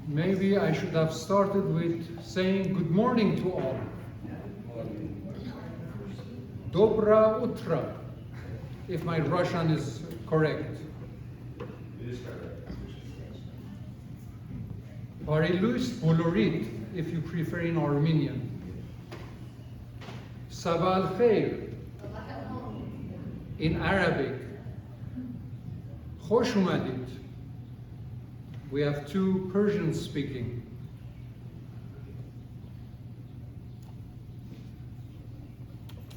Maybe I should have started with saying good morning to all. Dobra utra, if my Russian is correct. It is correct. Parilus Bolorit, if you prefer in Armenian. Sabah al-Khair in Arabic. Khosh umadid. We have two Persian speaking.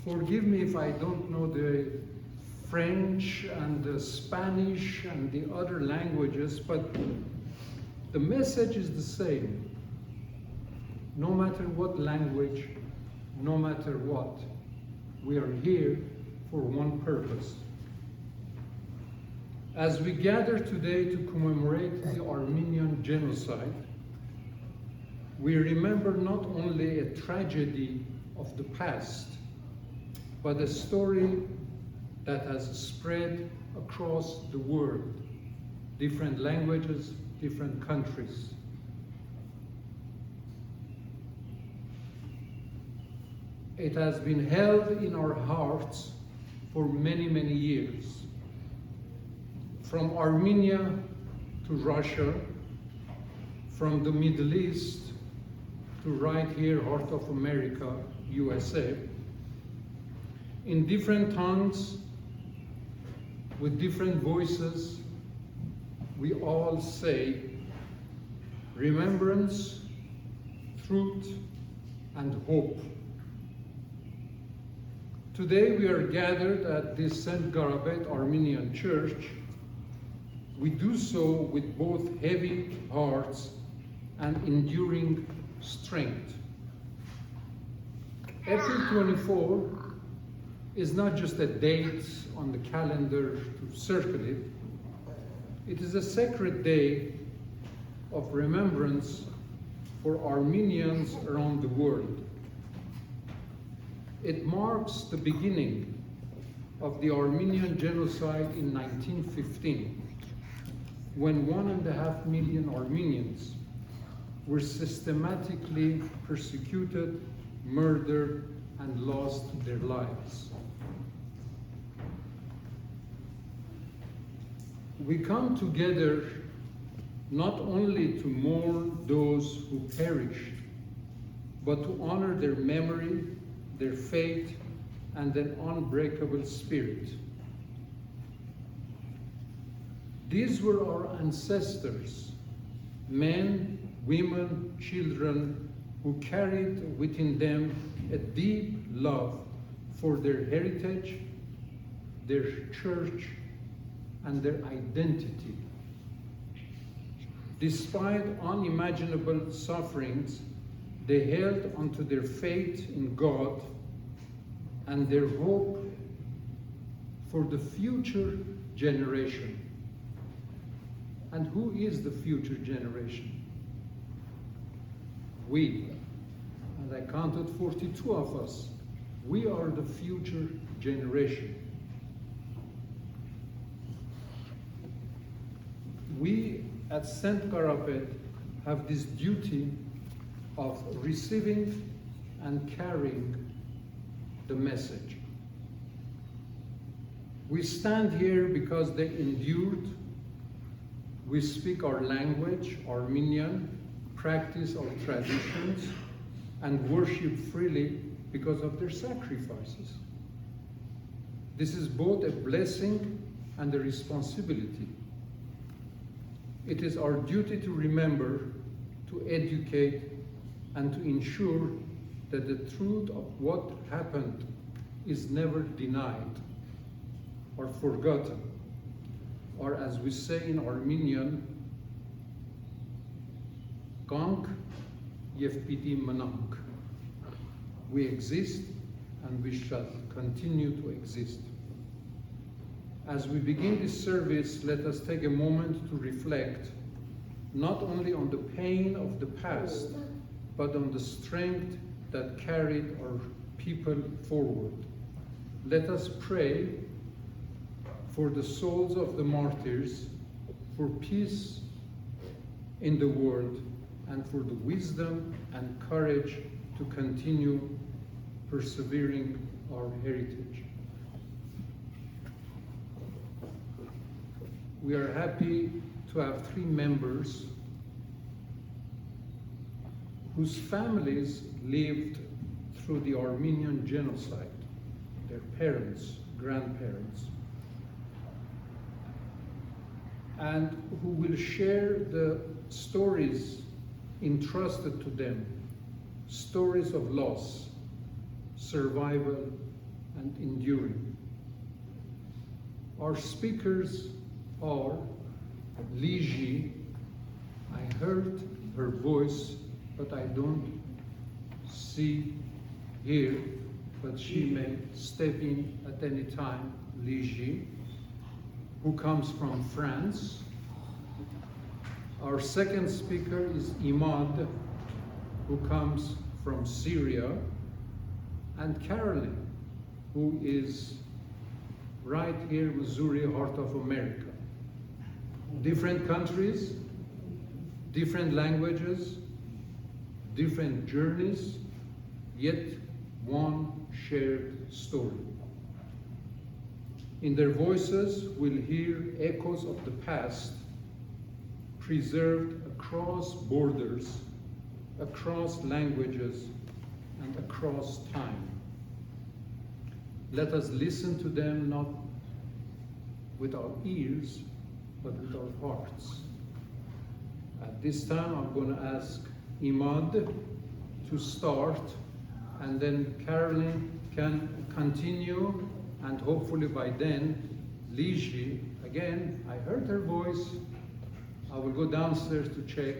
Forgive me if I don't know the French and the Spanish and the other languages, but the message is the same. No matter what language, no matter what, we are here for one purpose. As we gather today to commemorate the Armenian genocide, we remember not only a tragedy of the past, but a story that has spread across the world, different languages, different countries. It has been held in our hearts for many, many years. From Armenia to Russia, from the Middle East to right here, heart of America, USA, in different tongues, with different voices, we all say remembrance, truth, and hope. Today we are gathered at this St. Garabet Armenian Church. We do so with both heavy hearts and enduring strength. April 24 is not just a date on the calendar to circle it. It is a sacred day of remembrance for Armenians around the world. It marks the beginning of the Armenian genocide in 1915, when 1.5 million Armenians were systematically persecuted, murdered, and lost their lives. We come together not only to mourn those who perished, but to honor their memory, their faith, and their unbreakable spirit. These were our ancestors, men, women, children, who carried within them a deep love for their heritage, their church, and their identity. Despite unimaginable sufferings, they held onto their faith in God and their hope for the future generation. And who is the future generation? We, and I counted 42 of us, we are the future generation. We at St. Garabet have this duty of receiving and carrying the message. We stand here because they endured. We speak our language, Armenian, practice our traditions, and worship freely because of their sacrifices. This is both a blessing and a responsibility. It is our duty to remember, to educate, and to ensure that the truth of what happened is never denied or forgotten, or as we say in Armenian, Kank yev piti mnank. We exist and we shall continue to exist. As we begin this service, let us take a moment to reflect not only on the pain of the past, but on the strength that carried our people forward. Let us pray for the souls of the martyrs, for peace in the world, and for the wisdom and courage to continue persevering our heritage. We are happy to have 3 members whose families lived through the Armenian genocide, their parents, grandparents, and who will share the stories entrusted to them, stories of loss, survival, and enduring. Our speakers are Liji. I heard her voice, but I don't see here, but she may step in at any time. Liji, who comes from France. Our second speaker is Imad, who comes from Syria, and Carolyn, who is right here, Missouri, heart of America. Different countries, different languages, different journeys, yet one shared story. In their voices, we'll hear echoes of the past, preserved across borders, across languages, and across time. Let us listen to them not with our ears, but with our hearts. At this time, I'm going to ask Imad to start, and then Carolyn can continue, and hopefully by then, Liji, again, I heard her voice. I will go downstairs to check.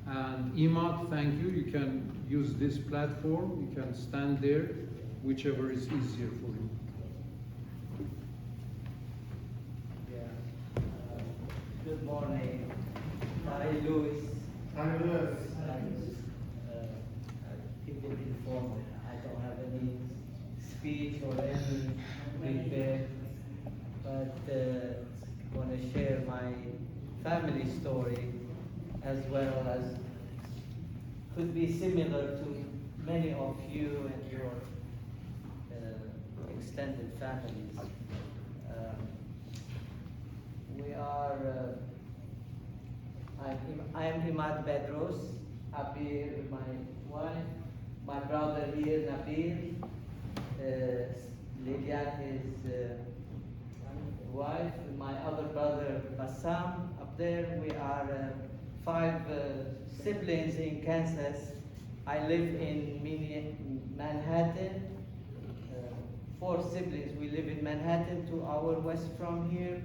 And Imad, thank you. You can use this platform. You can stand there, whichever is easier for you. Good morning. Hi, Louis. Hi, Louis. Keep it informal. I don't have any speech or any prepared, but want to share my family story as well as could be similar to many of you and your extended families. I'm Imad Bedros, Abir, my wife, my brother here, Nabil, Lilian, his wife, my other brother, Bassam, up there. We are 5 siblings in Kansas. I live in Manhattan. 4 siblings. We live in Manhattan, 2 hours west from here.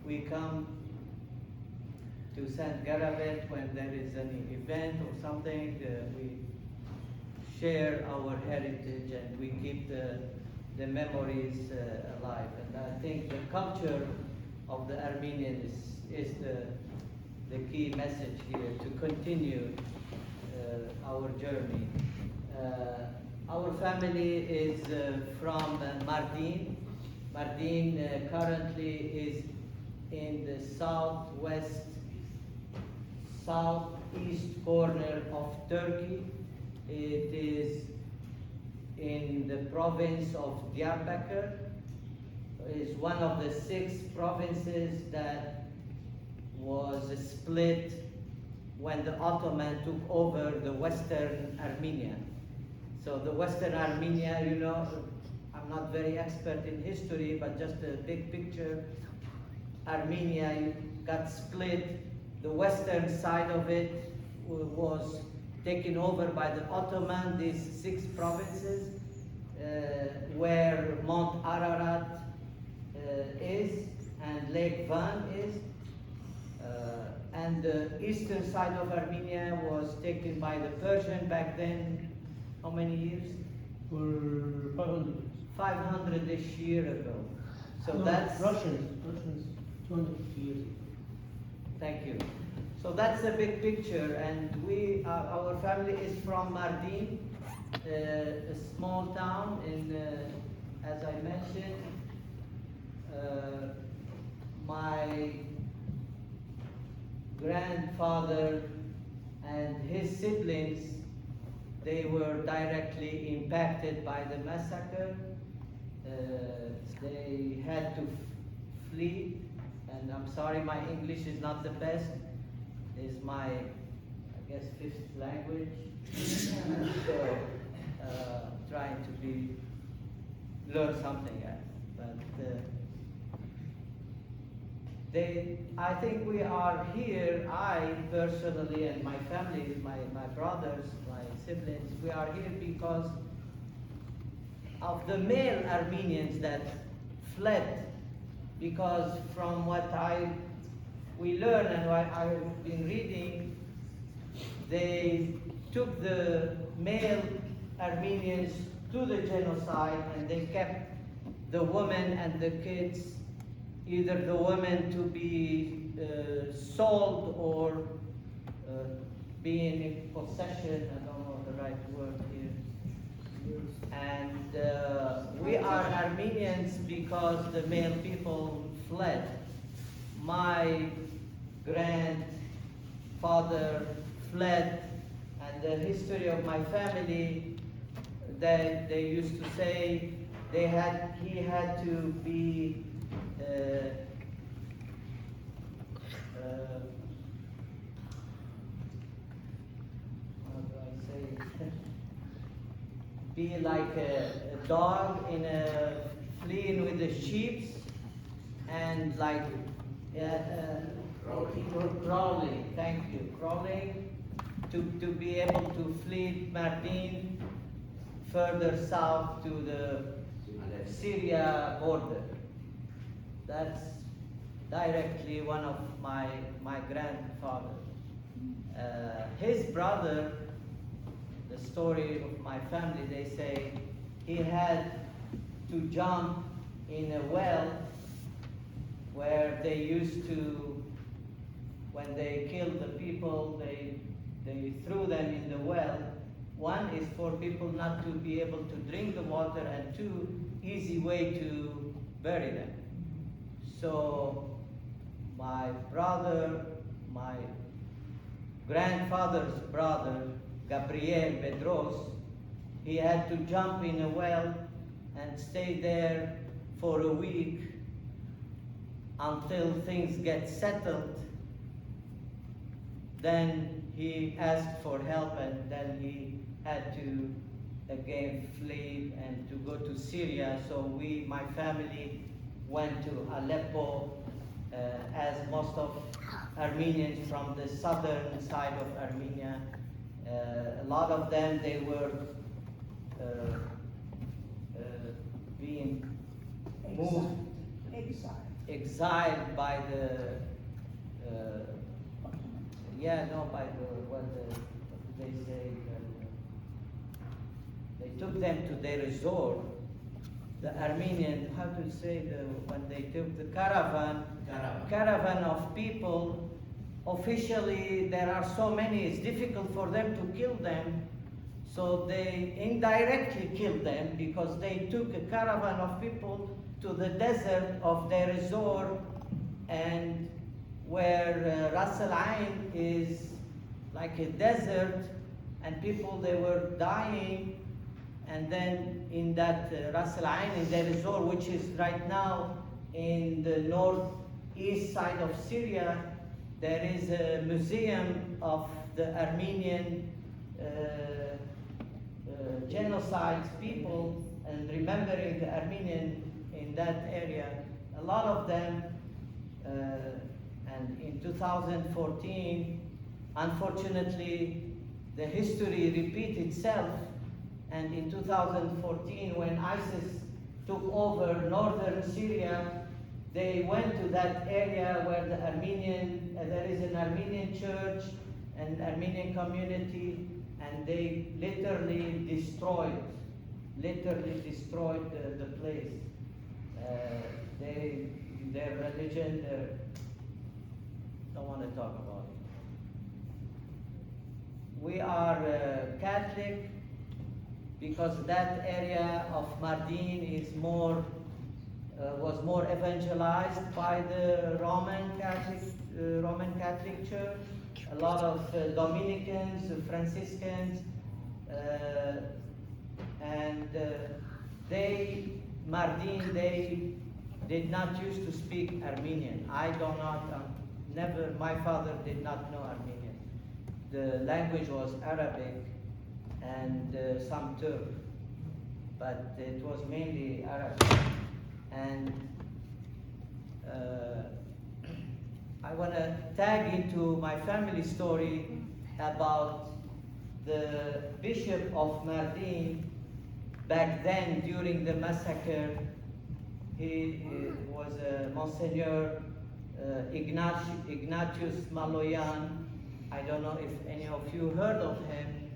We come to St. Garabet when there is an event or something. We share our heritage and we keep the memories alive. And I think the culture of the Armenians is the key message here to continue our journey. Our family is from Mardin. Mardin currently is in the southeast corner of Turkey. It is in the province of Diyarbakir. It is one of the 6 provinces that was split when the Ottoman took over the Western Armenia. So the Western Armenia, you know, I'm not very expert in history, but just a big picture. Armenia got split. The western side of it was taken over by the Ottoman, these 6 provinces, where Mount Ararat is and Lake Van is. And the eastern side of Armenia was taken by the Persian back then. How many years? For 500 years. 500-ish years ago. So No, that's Russians 250 years ago. Thank you. So that's the big picture, and our family is from Mardin, a small town in, as I mentioned, my grandfather and his siblings, they were directly impacted by the massacre. They had to flee, and I'm sorry, my English is not the best. It's my, I guess, fifth language. So, trying to learn something else. But I think we are here, I personally and my family, my brothers, my siblings, we are here because of the male Armenians that fled, because from what we learn and what I've been reading, they took the male Armenians to the genocide and they kept the women and the kids, either the women to be sold or being in possession, I don't know the right word here. And we are Armenians because the male people fled. My grandfather fled, and the history of my family, that they used to say he had to be how do I say it? Be like a dog in a fleeing with the sheep, and like crawling. Thank you, crawling to be able to flee Mardin further south to the Syria border. That's directly one of my grandfather. His brother, the story of my family, they say he had to jump in a well where they used to, when they killed the people, they threw them in the well. One is for people not to be able to drink the water, and two, easy way to bury them. So my brother, my grandfather's brother, Gabriel Bedros, he had to jump in a well and stay there for a week until things get settled. Then he asked for help, and then he had to again flee and to go to Syria. So my family went to Aleppo, as most of Armenians from the southern side of Armenia. A lot of them, they were being moved, exiled by the what they say, they took them to their resort. The Armenian, how to say, when they took the caravan of people, officially there are so many, it's difficult for them to kill them, so they indirectly killed them because they took a caravan of people to the desert of their resort, and where Ras Al Ain is like a desert, and people, they were dying. And then in that Ras Al Ain, in their resort, which is right now in the northeast side of Syria, there is a museum of the Armenian genocide people, and remembering the Armenian in that area. A lot of them, and in 2014, unfortunately, the history repeats itself. And in 2014, when ISIS took over northern Syria, they went to that area where there is an Armenian church and Armenian community, and they literally destroyed the place. Their religion, don't want to talk about it. We are Catholic, because that area of Mardin is more was more evangelized by the Roman Catholic Church. A lot of Dominicans, Franciscans, and Mardin, they did not used to speak Armenian. I do not, never, my father did not know Armenian. The language was Arabic and some Turk, but it was mainly Arabic. And I want to tag into my family story about the Bishop of Mardin. Back then, during the massacre, he was Monsignor Ignatius Maloyan. I don't know if any of you heard of him.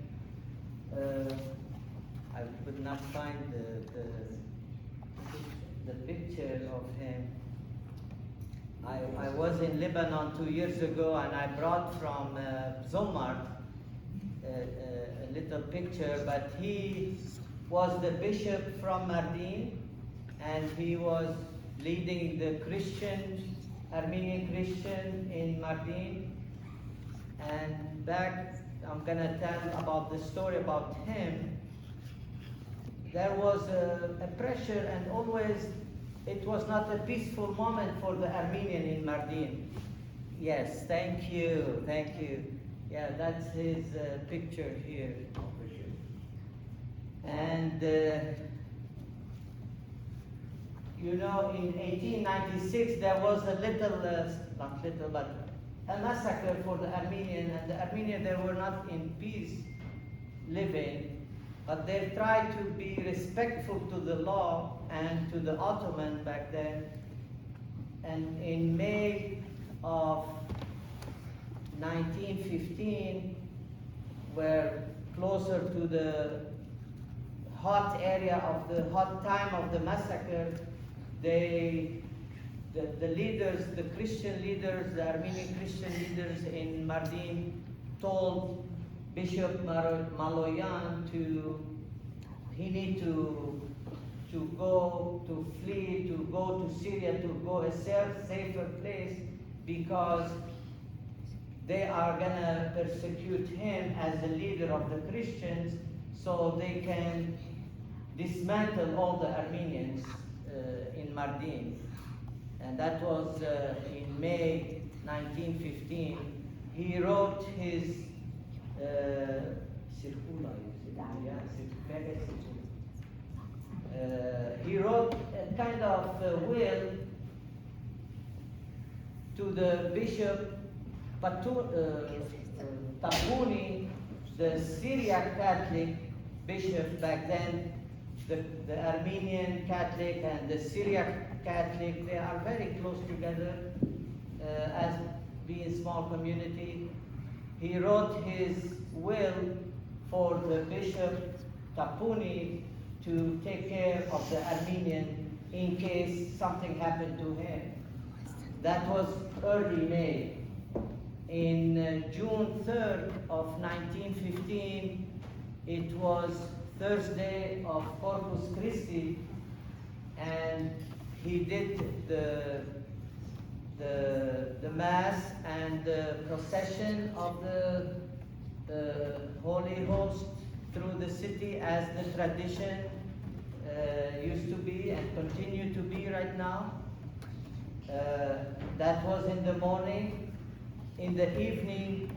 I could not find the picture of him. I was in Lebanon 2 years ago, and I brought from Zomar a little picture, but he was the bishop from Mardin, and he was leading the Armenian Christian in Mardin. And back, I'm gonna tell about the story about him. There was a pressure, and always it was not a peaceful moment for the Armenian in Mardin. Yes, thank you. Yeah, that's his picture here. And you know, in 1896 there was a not little, but a massacre for the Armenian, and the Armenian, they were not in peace living, but they tried to be respectful to the law and to the Ottoman back then. And in May of 1915, were closer to the hot time of the massacre, the leaders, the Christian leaders, the Armenian Christian leaders in Mardin told Bishop Maloyan he need to flee, to go to Syria, to go a safer place, because they are gonna persecute him as the leader of the Christians, so they can dismantle all the Armenians in Mardin. And that was in May 1915. He wrote his he wrote a kind of will to the Bishop Tapuni, the Syriac Catholic bishop back then. The Armenian Catholic and the Syriac Catholic, they are very close together as being small community. He wrote his will for the Bishop Tapuni to take care of the Armenian in case something happened to him. That was early May. In June 3rd of 1915, it was Thursday of Corpus Christi, and he did the Mass and the procession of the Holy Host through the city, as the tradition used to be and continue to be right now. That was in the morning. In the evening,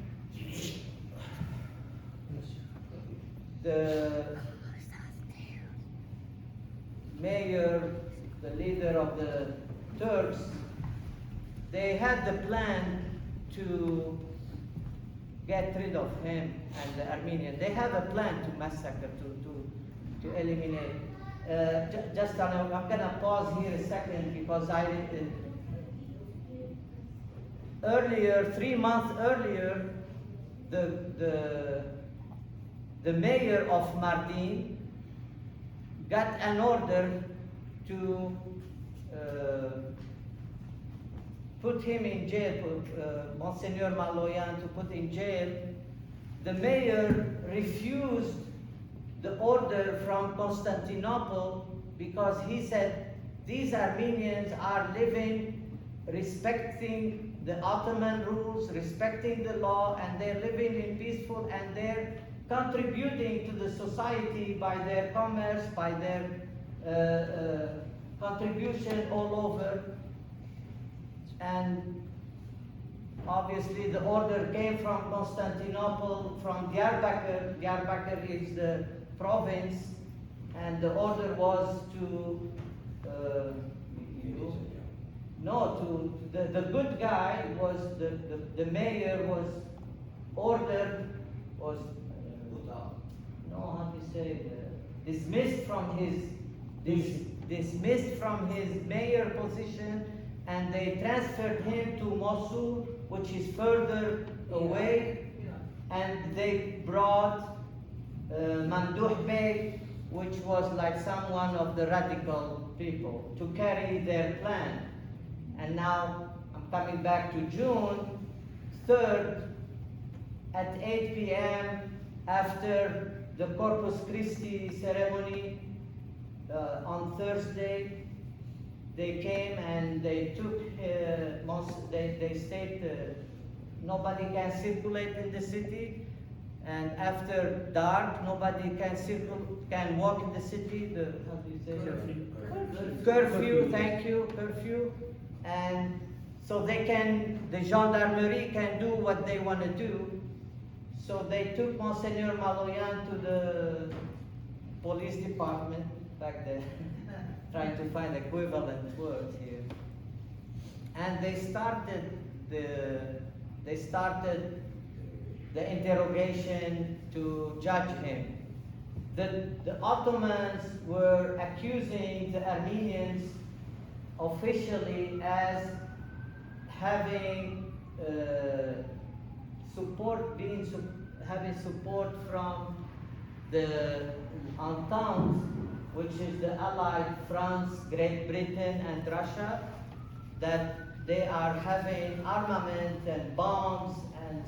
the mayor, the leader of the Turks, they had the plan to get rid of him and the Armenian. They have a plan to massacre, to eliminate. I'm gonna pause here a second, because earlier, 3 months earlier, the mayor of Mardin got an order to put him in jail, Monsignor Maloyan to put in jail. The mayor refused the order from Constantinople, because he said these Armenians are living, respecting the Ottoman rules, respecting the law, and they're living in peaceful, and they're contributing to the society by their commerce, by their contribution all over. And obviously the order came from Constantinople, from Diyarbakir. Diyarbakir is the province, and the order was to the good guy was the mayor was ordered was how to say dismissed from his mayor position, and they transferred him to Mosul, which is further away, and they brought Mamduh Bey, which was like someone of the radical people, to carry their plan. And now I'm coming back to June 3rd at 8 p.m. after the Corpus Christi ceremony on Thursday. They came and they took, they said nobody can circulate in the city, and after dark nobody can walk in the city. How do you say? Curfew. Thank you, curfew. And so the gendarmerie can do what they want to do. So they took Monsignor Maloyan to the police department back there, trying to find equivalent words here. And they started the interrogation to judge him. The Ottomans were accusing the Armenians officially as having having support from the Entente, which is the allied France, Great Britain, and Russia, that they are having armament and bombs and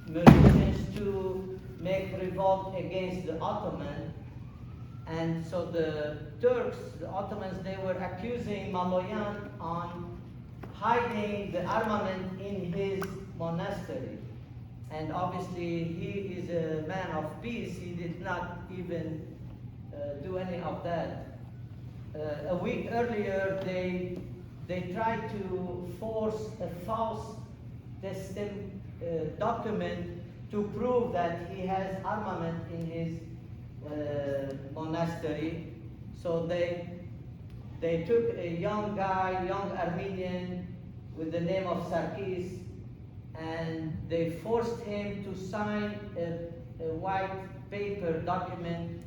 munitions to make revolt against the Ottoman. And so the Turks, the Ottomans, they were accusing Maloyan on hiding the armament in his monastery. And obviously he is a man of peace. He did not even do any of that. A week earlier, they tried to force a false document to prove that he has armament in his monastery. So they took a young Armenian with the name of Sarkis, and they forced him to sign a white paper document,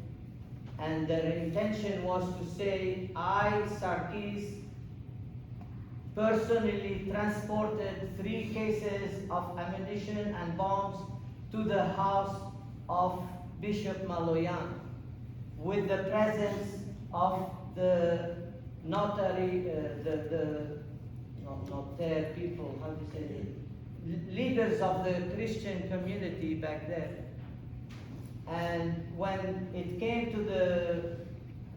and their intention was to say, I, Sarkis, personally transported 3 cases of ammunition and bombs to the house of Bishop Maloyan, with the presence of the notary, notaire people, how do you say it? Leaders of the Christian community back there. And when it came to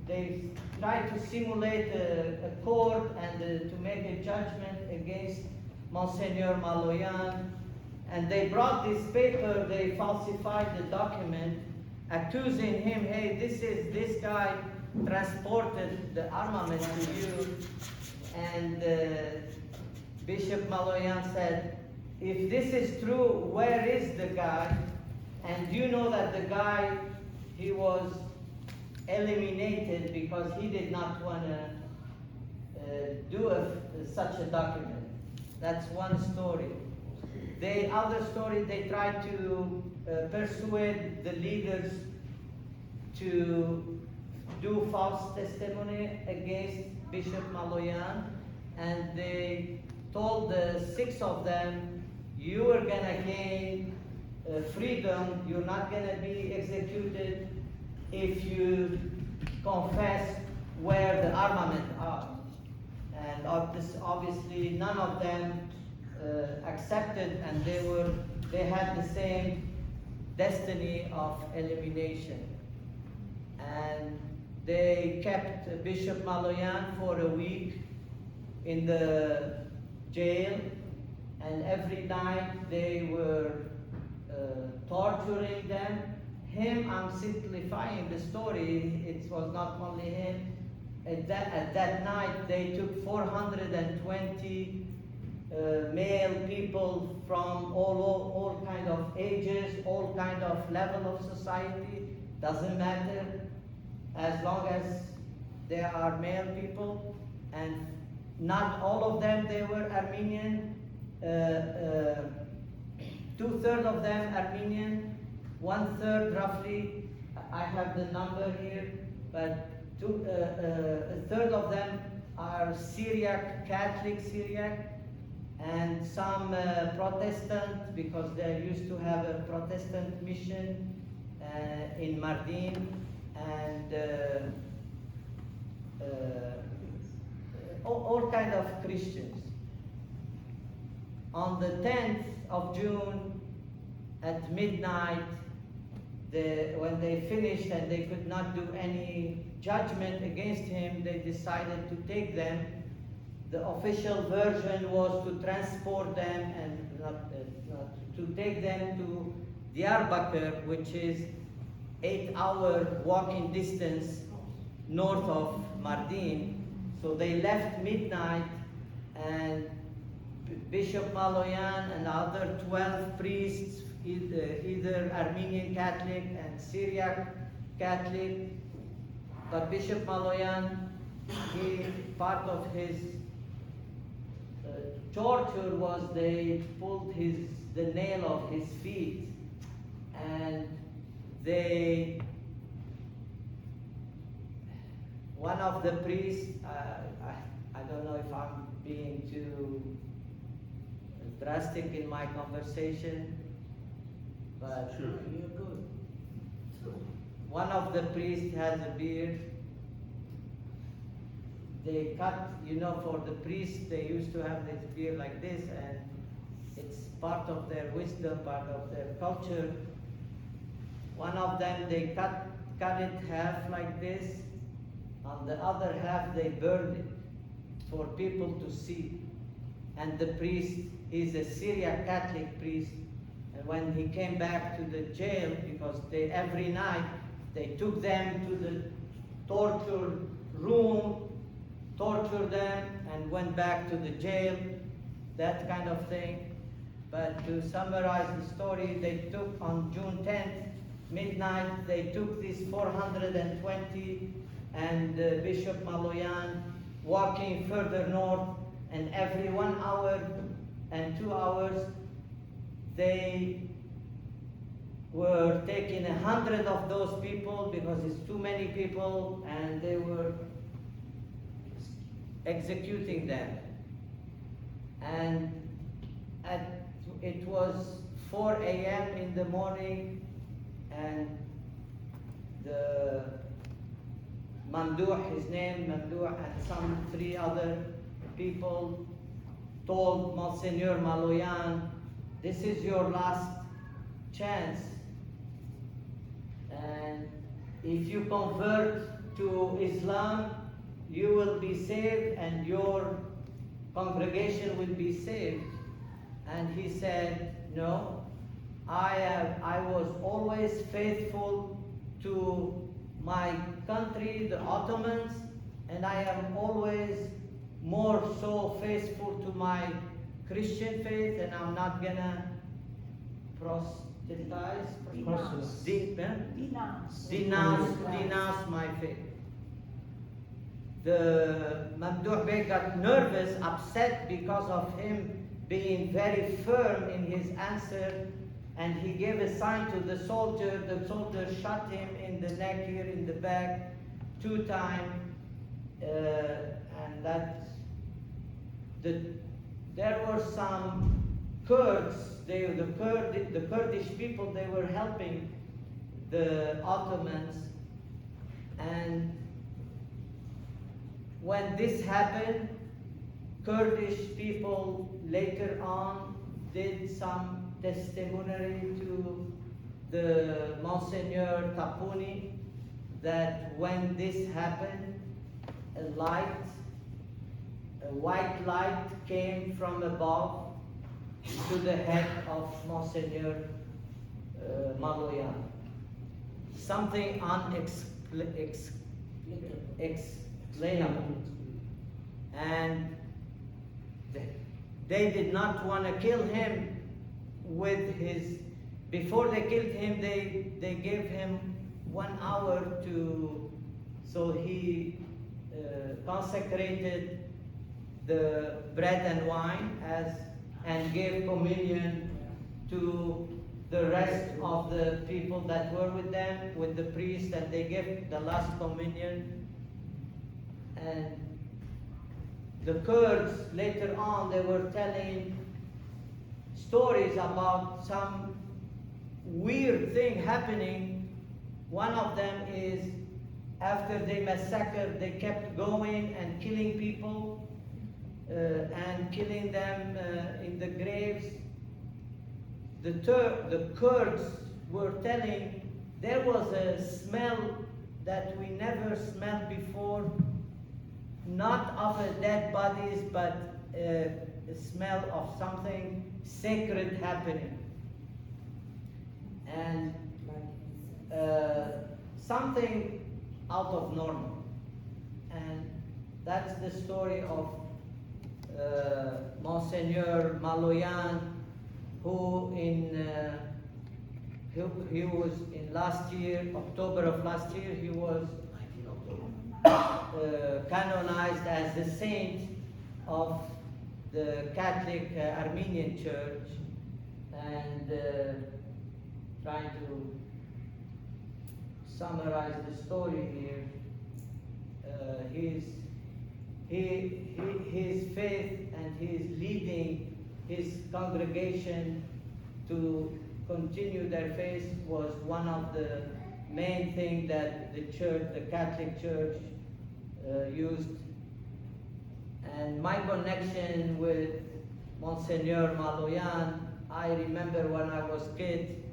they tried to simulate a court and to make a judgment against Monsignor Maloyan, and they brought this paper, they falsified the document, accusing him, hey, this guy transported the armament to you. And Bishop Maloyan said, if this is true, where is the guy? And you know that the guy, he was eliminated because he did not want to do such a document. That's one story. The other story, they tried to persuade the leaders to do false testimony against Bishop Maloyan, and they told the 6 of them, you are gonna gain freedom, you're not gonna be executed if you confess where the armament are. And obviously none of them accepted, and they had the same destiny of elimination. And they kept Bishop Maloyan for a week in the jail, and every night they were torturing them. Him, I'm simplifying the story, it was not only him. At that night, they took 420 male people from all kind of ages, all kind of level of society, doesn't matter, as long as they are male people, and not all of them, they were Armenian, 2/3 of them Armenian, 1/3 roughly, I have the number here, but a third of them are Syriac, Catholic Syriac, and some Protestant, because they used to have a Protestant mission in Mardin, and all kind of Christians. On the 10th of June at midnight, when they finished and they could not do any judgment against him, they decided to take them. The official version was to transport them and to take them to Diyarbakir, which is 8-hour walking distance north of Mardin. So they left midnight, and Bishop Maloyan and other 12 priests, either Armenian Catholic and Syriac Catholic, but Bishop Maloyan, part of his torture was they pulled the nail of his feet, and one of the priests, I don't know if I'm being too drastic in my conversation, but Sure. you're good. One of the priests has a beard. They cut, for the priests, they used to have this beard like this, and it's part of their wisdom, part of their culture. One of them, they cut it half like this. On the other half, they burned it for people to see. And the priest, he's a Syriac Catholic priest, and when he came back to the jail, because every night they took them to the torture room, tortured them, and went back to the jail, that kind of thing. But to summarize the story, they took on June 10th, midnight, they took these 420, and Bishop Maloyan walking further north, and every 1 hour and 2 hours, they were taking 100 of those people, because it's too many people, and they were executing them. And it was 4 a.m. in the morning, and the Mamdouh, his name Mamdouh, and some 3 other people told Monsignor Maloyan, this is your last chance, and if you convert to Islam, you will be saved and your congregation will be saved. And he said, no, I was always faithful to my country, the Ottomans, and I am always more so faithful to my Christian faith, and I'm not gonna denounce my faith. The Mamdouh Bey got nervous, upset because of him being very firm in his answer, and he gave a sign to the soldier. The soldier shot him in the neck here, in the back, 2 times, and there were some Kurds, the Kurdish people, they were helping the Ottomans, and when this happened, Kurdish people later on did some testimony to the Monsignor Tapuni, that when this happened, a white light came from above to the head of Monsignor Maloyan. Something unexplainable. And they did not want to kill him with his, before they killed him, they gave him 1 hour so he consecrated the bread and wine and gave communion to the rest of the people that were with them, with the priest, and they gave the last communion. And the Kurds, later on, they were telling stories about some weird thing happening. One of them is, after they massacred, they kept going and killing people and killing them in the graves. The Kurds were telling there was a smell that we never smelled before, not of dead bodies, but a smell of something sacred happening. And something out of normal. And that's the story of Monsignor Maloyan, who he was in last year, October of last year, he was canonized as the saint of the Catholic Armenian Church. And trying to summarize the story here, his faith and his leading his congregation to continue their faith was one of the main things that the church, the Catholic Church, used. And my connection with Monsignor Maloyan, I remember when I was a kid,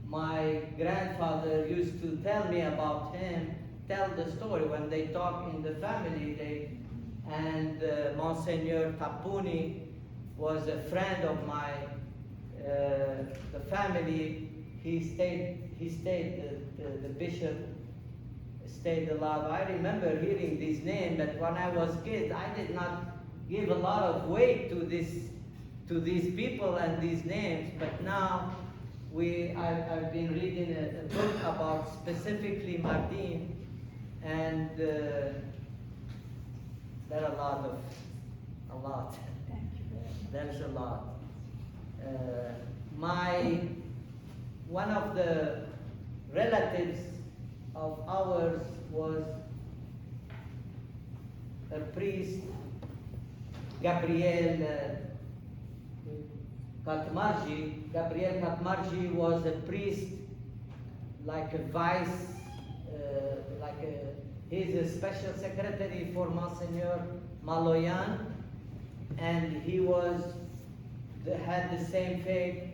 my grandfather used to tell me about him, tell the story when they talk in the family. Monsignor Tapuni was a friend of my the family. He stayed. The bishop stayed alive. I remember hearing this name, but when I was a kid, I did not give a lot of weight to these people and these names. But now I've been reading a book about specifically Mardin, and there are a lot. There's a lot. One of the relatives of ours was a priest, Gabriel Katmarji. Gabriel Katmarji was a priest, like a vice, he's a special secretary for Monsignor Maloyan, and he had the same fate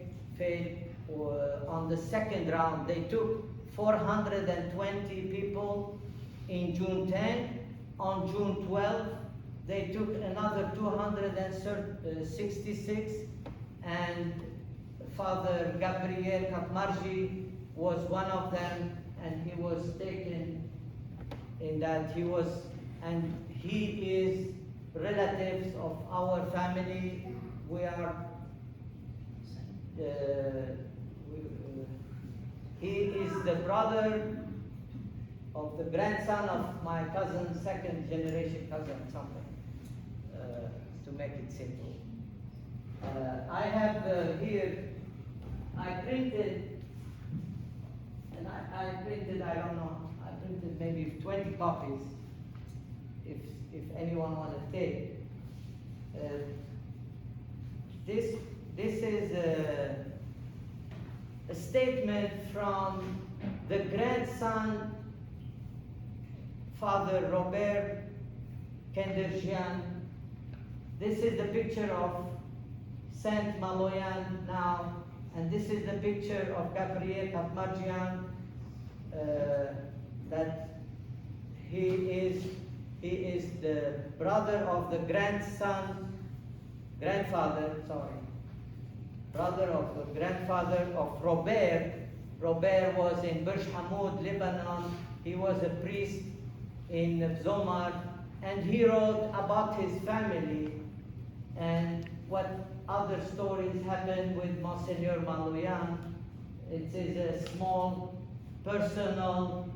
on the second round. They took 420 people in June 10. On June 12, they took another 266, and Father Gabriel Katmarji was one of them, and he was taken in that. He is relatives of our family. We are he is the brother of the grandson of my cousin, second generation cousin, something, to make it simple. I have here, I printed, I printed maybe 20 copies, if anyone wants to take. This is a statement from the grandson, Father Robert Kenderjian. This is the picture of Saint Maloyan now, and this is the picture of Gabriel Katmarjian that he is the brother of the brother of the grandfather of Robert. Robert was in Burj Hamoud, Lebanon. He was a priest in Zomar, and he wrote about his family and what other stories happened with Monsignor Maloyan. It is a small personal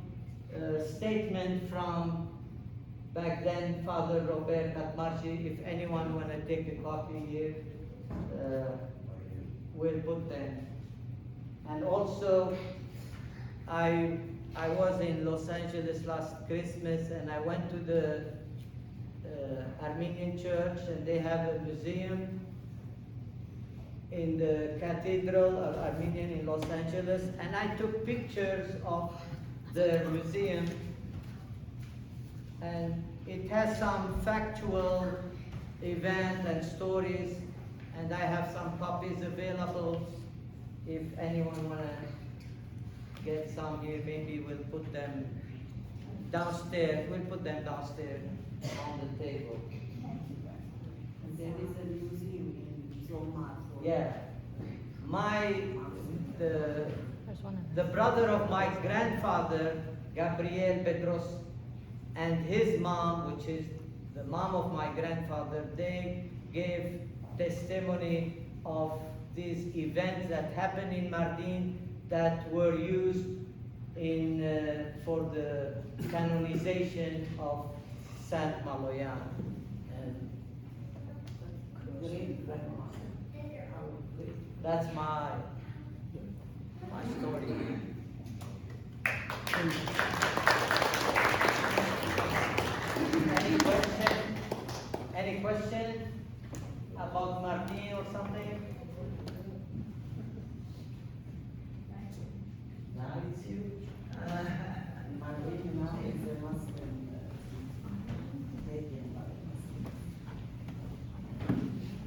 statement from back then Father Robert Katmarji. If anyone want to take a copy here, we'll put them. And also, I was in Los Angeles last Christmas, and I went to the Armenian church, and they have a museum in the Cathedral of Armenian in Los Angeles, and I took pictures of the museum, and it has some factual events and stories, and I have some copies available. If anyone wanna get some here, maybe we'll put them downstairs. We'll put them downstairs on the table. There is a museum in Zomar. Yeah. The brother of my grandfather, Gabriel Bedros, and his mom, which is the mom of my grandfather, they gave testimony of these events that happened in Mardin that were used in for the canonization of Saint Maloyan. And that's my story. Any question? Any question about Martin or something? Now it's you. Martin now is